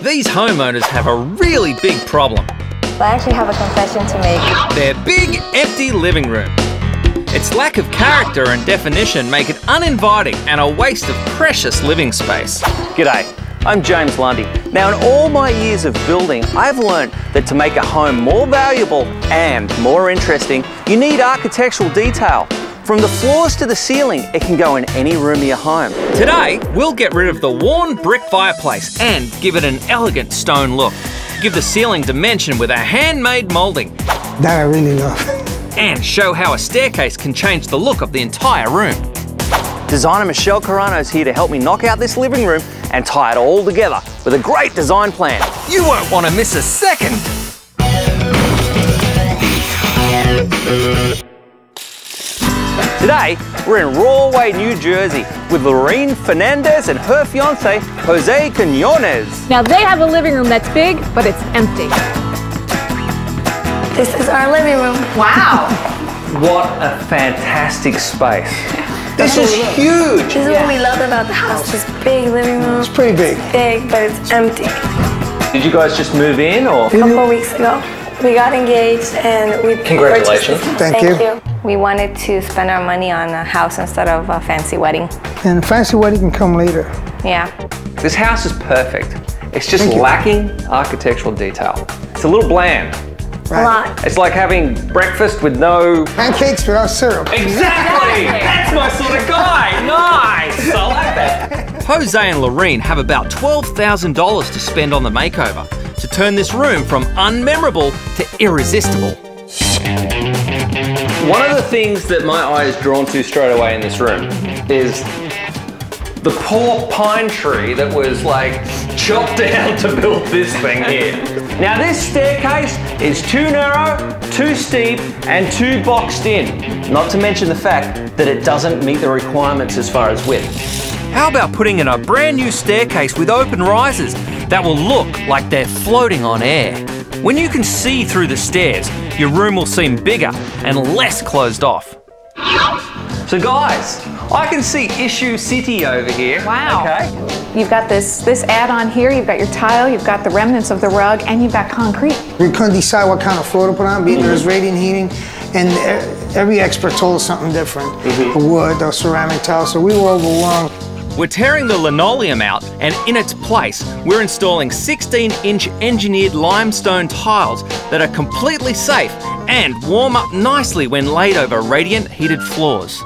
These homeowners have a really big problem. I actually have a confession to make. Their big, empty living room. Its lack of character and definition make it uninviting and a waste of precious living space. G'day, I'm James Lunday. Now, in all my years of building, I've learned that to make a home more valuable and more interesting, you need architectural detail. From the floors to the ceiling, it can go in any room of your home. Today, we'll get rid of the worn brick fireplace and give it an elegant stone look. Give the ceiling dimension with a handmade moulding. That I really love. And show how a staircase can change the look of the entire room. Designer Michelle Carano is here to help me knock out this living room and tie it all together with a great design plan. You won't want to miss a second. Today, we're in Rahway, New Jersey with Lorene Fernandez and her fiance, Jose Quinones. Now they have a living room that's big, but it's empty. This is our living room. Wow. What a fantastic space. This is huge. This is what we love about the house. This big living room. It's pretty big. Big, but it's empty. Did you guys just move in or? A couple of weeks ago, we got engaged and we Congratulations. purchased. Thank you. We wanted to spend our money on a house instead of a fancy wedding. And a fancy wedding can come later. Yeah. This house is perfect. It's just Thank you. lacking architectural detail. It's a little bland. A lot. It's like having breakfast with no... Pancakes without syrup. Exactly! That's my sort of guy! Nice! I like that. Jose and Lorene have about $12,000 to spend on the makeover to turn this room from unmemorable to irresistible. One of the things that my eye is drawn to straight away in this room is the poor pine tree that was like chopped down to build this thing here. Now this staircase is too narrow, too steep, and too boxed in. Not to mention the fact that it doesn't meet the requirements as far as width. How about putting in a brand new staircase with open risers that will look like they're floating on air? When you can see through the stairs, your room will seem bigger and less closed off. So guys, I can see Issue City over here. Wow. Okay. You've got this add-on here, you've got your tile, you've got the remnants of the rug, and you've got concrete. We couldn't decide what kind of floor to put on, being there's radiant heating, and every expert told us something different. Wood or ceramic tile, so we were overwhelmed. We're tearing the linoleum out, and in its place, we're installing 16-inch engineered limestone tiles that are completely safe and warm up nicely when laid over radiant heated floors.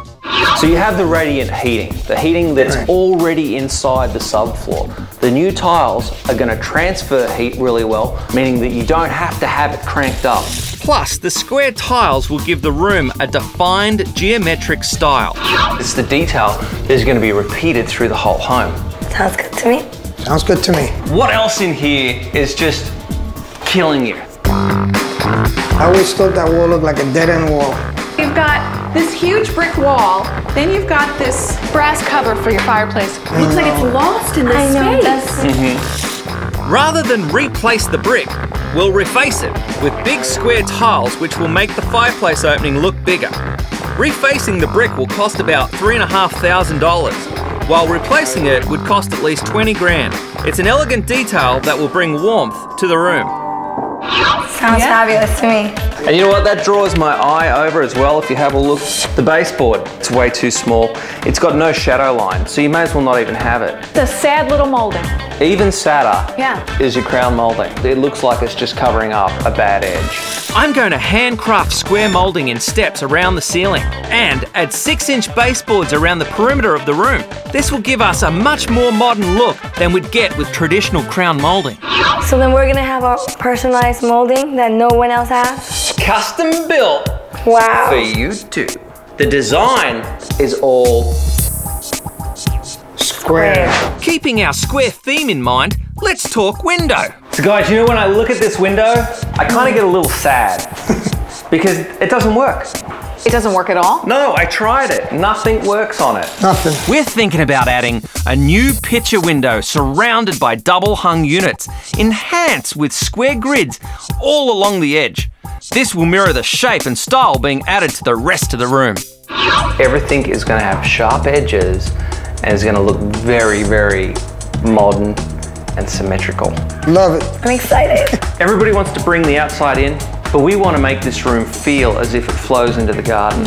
So you have the radiant heating, the heating that's already inside the subfloor. The new tiles are going to transfer heat really well, meaning that you don't have to have it cranked up. Plus, the square tiles will give the room a defined geometric style. It's the detail that is going to be repeated through the whole home. Sounds good to me. Sounds good to me. What else in here is just killing you? I always thought that wall looked like a dead-end wall. You've got this huge brick wall, then you've got this brass cover for your fireplace. Looks like it's lost in this space. Rather than replace the brick, we'll reface it with big square tiles which will make the fireplace opening look bigger. Refacing the brick will cost about $3,500, while replacing it would cost at least 20 grand. It's an elegant detail that will bring warmth to the room. Sounds fabulous to me. And you know what, that draws my eye over as well if you have a look. The baseboard, it's way too small. It's got no shadow line, so you may as well not even have it. It's a sad little molding. Even sadder Yeah. is your crown molding. It looks like it's just covering up a bad edge. I'm going to handcraft square moulding in steps around the ceiling and add 6-inch baseboards around the perimeter of the room. This will give us a much more modern look than we'd get with traditional crown moulding. So then we're gonna have our personalized molding that no one else has? Custom built Wow. for you too. The design is all Square. Keeping our square theme in mind, let's talk window. So guys, you know when I look at this window, I kind of get a little sad because it doesn't work. It doesn't work at all? No, I tried it. Nothing works on it. Nothing. We're thinking about adding a new picture window surrounded by double hung units, enhanced with square grids all along the edge. This will mirror the shape and style being added to the rest of the room. Everything is going to have sharp edges and is going to look very, very modern and symmetrical. Love it. I'm excited. Everybody wants to bring the outside in, but we want to make this room feel as if it flows into the garden.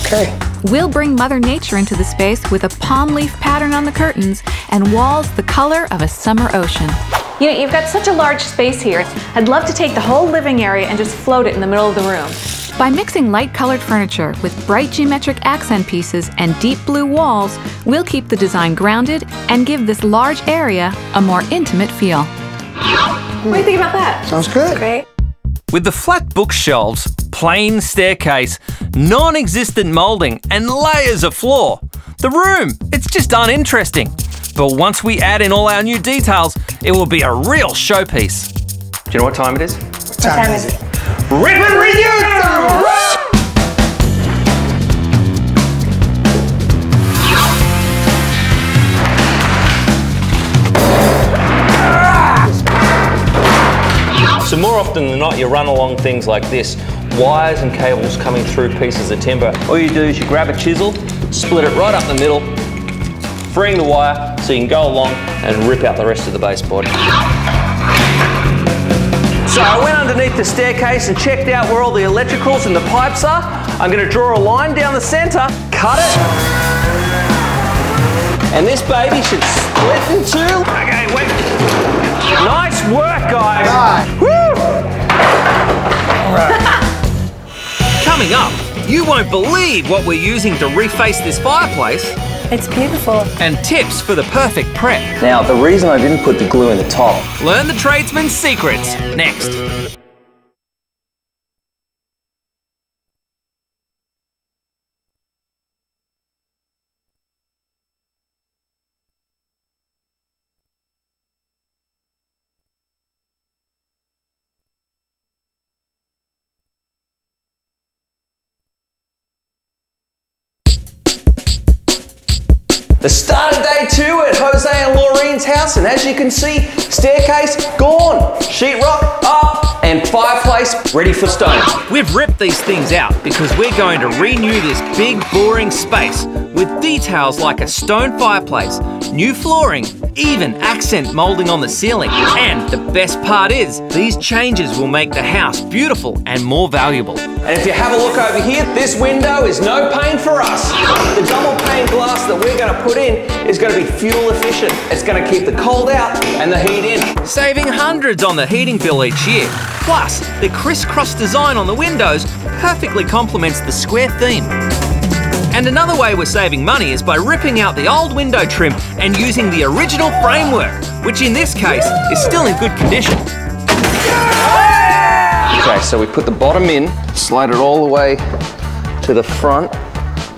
Okay. We'll bring Mother Nature into the space with a palm leaf pattern on the curtains and walls the color of a summer ocean. You know, you've got such a large space here. I'd love to take the whole living area and just float it in the middle of the room. By mixing light-colored furniture with bright geometric accent pieces and deep blue walls, we'll keep the design grounded and give this large area a more intimate feel. What do you think about that? Sounds good. Great. With the flat bookshelves, plain staircase, non-existent moulding and layers of floor, the room, it's just uninteresting. But once we add in all our new details, it will be a real showpiece. Do you know what time it is? What time is it? Rip and renew! So more often than not, you run along things like this, wires and cables coming through pieces of timber. All you do is you grab a chisel, split it right up the middle, freeing the wire so you can go along and rip out the rest of the baseboard. So I went underneath the staircase and checked out where all the electricals and the pipes are. I'm going to draw a line down the centre, cut it, and this baby should split in two. Okay, wait. Nice work, guys. Woo! All right. Coming up, you won't believe what we're using to reface this fireplace, It's beautiful. and tips for the perfect prep. Now, the reason I didn't put the glue in the top. Learn the tradesman's secrets next. The start of day 2 at Jose and Laureen's house, and as you can see, staircase gone, sheetrock up, and fireplace ready for stone. We've ripped these things out because we're going to renew this big, boring space with details like a stone fireplace, new flooring, even accent moulding on the ceiling. And the best part is, these changes will make the house beautiful and more valuable. And if you have a look over here, this window is no pain for us. The double pane glass that we're going to put in is going to be fuel efficient. It's going to keep the cold out and the heat in. Saving hundreds on the heating bill each year. Plus, the crisscross design on the windows perfectly complements the square theme. And another way we're saving money is by ripping out the old window trim and using the original framework, which in this case is still in good condition. Okay, so we put the bottom in, slide it all the way to the front.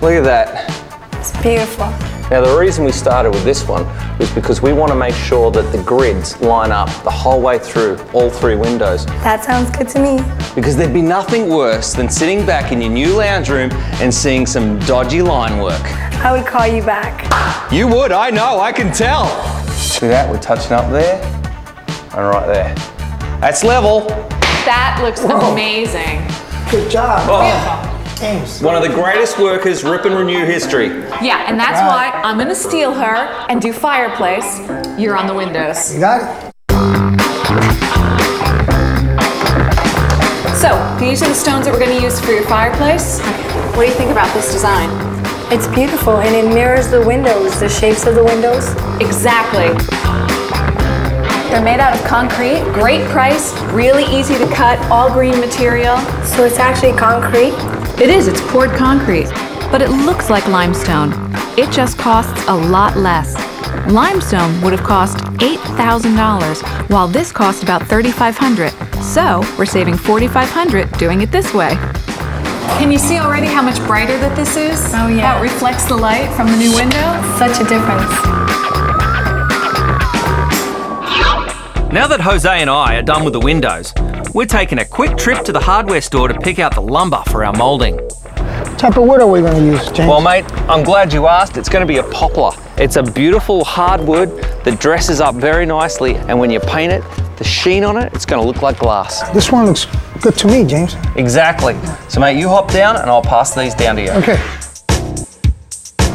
Look at that. It's beautiful. Now the reason we started with this one was because we want to make sure that the grids line up the whole way through all 3 windows. That sounds good to me. Because there'd be nothing worse than sitting back in your new lounge room and seeing some dodgy line work. I would call you back. You would, I know, I can tell. See that, we're touching up there and right there. That's level. That looks amazing. Good job. Oh. James. One of the greatest workers rip and renew history. Yeah, and that's why I'm gonna steal her and do fireplace. You're on the windows. You got it? So, these are the stones that we're gonna use for your fireplace. What do you think about this design? It's beautiful and it mirrors the windows, the shapes of the windows. Exactly. They're made out of concrete, great price, really easy to cut, all green material. So it's actually concrete. It is, it's poured concrete. But it looks like limestone. It just costs a lot less. Limestone would have cost $8,000, while this cost about $3,500. So we're saving $4,500 doing it this way. Can you see already how much brighter that this is? Oh, yeah. How it reflects the light from the new window? Such a difference. Now that Jose and I are done with the windows, we're taking a quick trip to the hardware store to pick out the lumber for our moulding. What type of wood are we going to use, James? Well, mate, I'm glad you asked. It's going to be a poplar. It's a beautiful hardwood that dresses up very nicely, and when you paint it, the sheen on it, it's going to look like glass. This one looks good to me, James. Exactly. So, mate, you hop down and I'll pass these down to you. Okay.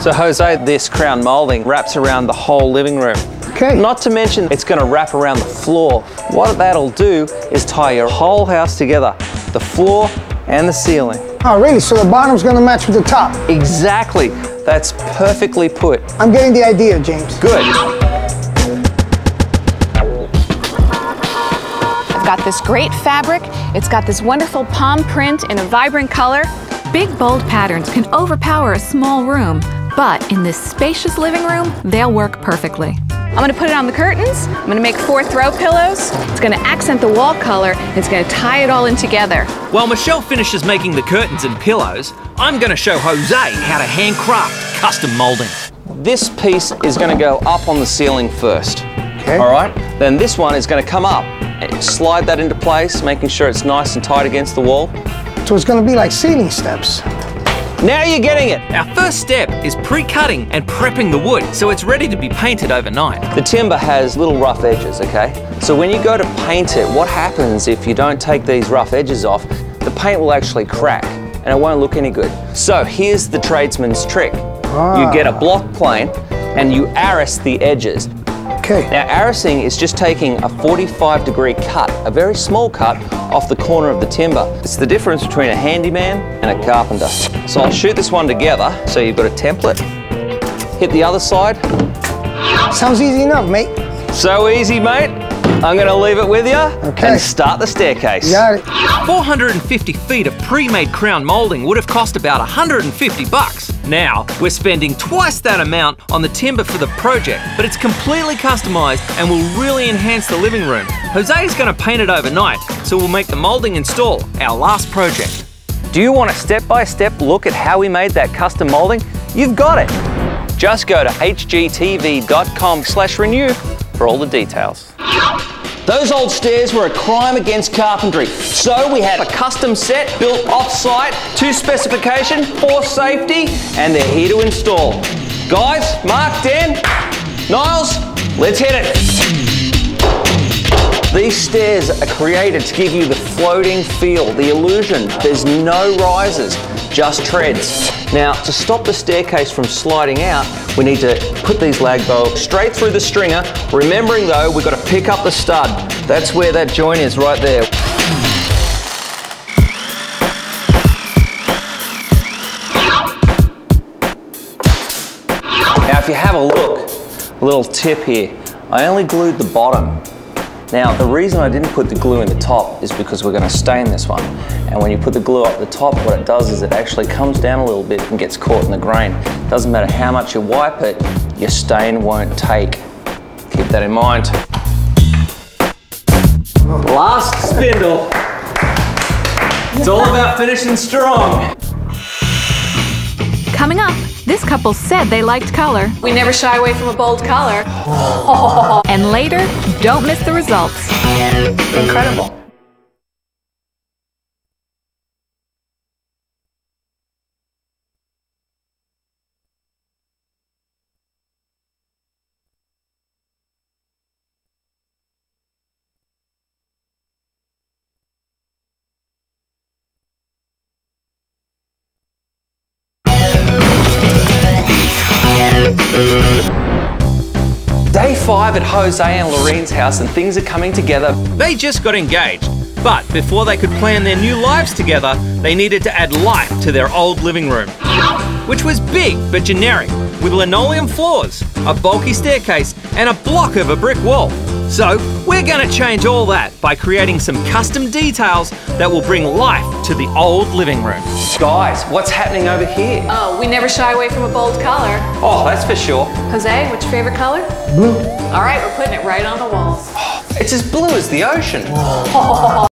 So, Jose, this crown moulding wraps around the whole living room. Okay. Not to mention, it's gonna wrap around the floor. What that'll do is tie your whole house together, the floor and the ceiling. Oh, really? So the bottom's gonna match with the top? Exactly. That's perfectly put. I'm getting the idea, James. Good. I've got this great fabric. It's got this wonderful palm print in a vibrant color. Big, bold patterns can overpower a small room, but in this spacious living room, they'll work perfectly. I'm gonna put it on the curtains. I'm gonna make 4 throw pillows. It's gonna accent the wall color. It's gonna tie it all in together. While Michelle finishes making the curtains and pillows, I'm going to show Jose how to handcraft custom moulding. This piece is gonna go up on the ceiling first. Okay. All right? Then this one is gonna come up and slide that into place, making sure it's nice and tight against the wall. So it's gonna be like ceiling steps. Now you're getting it. Our first step is pre-cutting and prepping the wood so it's ready to be painted overnight. The timber has little rough edges, okay? So when you go to paint it, what happens if you don't take these rough edges off? The paint will actually crack and it won't look any good. So here's the tradesman's trick. You get a block plane and you arris the edges. Okay. Now arrising is just taking a 45-degree cut, a very small cut, off the corner of the timber. It's the difference between a handyman and a carpenter. So I'll shoot this one together, so you've got a template. Hit the other side. Sounds easy enough, mate. So easy, mate. I'm gonna leave it with you and start the staircase. You got it. 450 feet of pre-made crown moulding would have cost about 150 bucks. Now, we're spending twice that amount on the timber for the project, but it's completely customized and will really enhance the living room. Jose's gonna paint it overnight, so we'll make the moulding install our last project. Do you want a step-by-step look at how we made that custom moulding? You've got it. Just go to hgtv.com/renew for all the details. Those old stairs were a crime against carpentry. So we had a custom set built off-site to specification for safety, and they're here to install. Guys, Mark, Dan, Niles, let's hit it. These stairs are created to give you the floating feel, the illusion. There's no risers, just treads. Now, to stop the staircase from sliding out, we need to put these lag bolts straight through the stringer, remembering though, we've got to pick up the stud. That's where that joint is, right there. Now, if you have a look, a little tip here, I only glued the bottom. Now, the reason I didn't put the glue in the top is because we're going to stain this one. And when you put the glue up the top, what it does is it actually comes down a little bit and gets caught in the grain. Doesn't matter how much you wipe it, your stain won't take. Keep that in mind. Last spindle. It's all about finishing strong. Coming up, this couple said they liked color. We never shy away from a bold color. And later, don't miss the results. Incredible. Day 5 at Jose and Lorene's house, and things are coming together. They just got engaged, but before they could plan their new lives together, they needed to add life to their old living room, which was big but generic, with linoleum floors, a bulky staircase, and a block of a brick wall. So we're gonna change all that by creating some custom details that will bring life to the old living room. Guys, what's happening over here? Oh, we never shy away from a bold color. Oh, that's for sure. Jose, what's your favorite color? Blue. All right, we're putting it right on the walls. It's as blue as the ocean.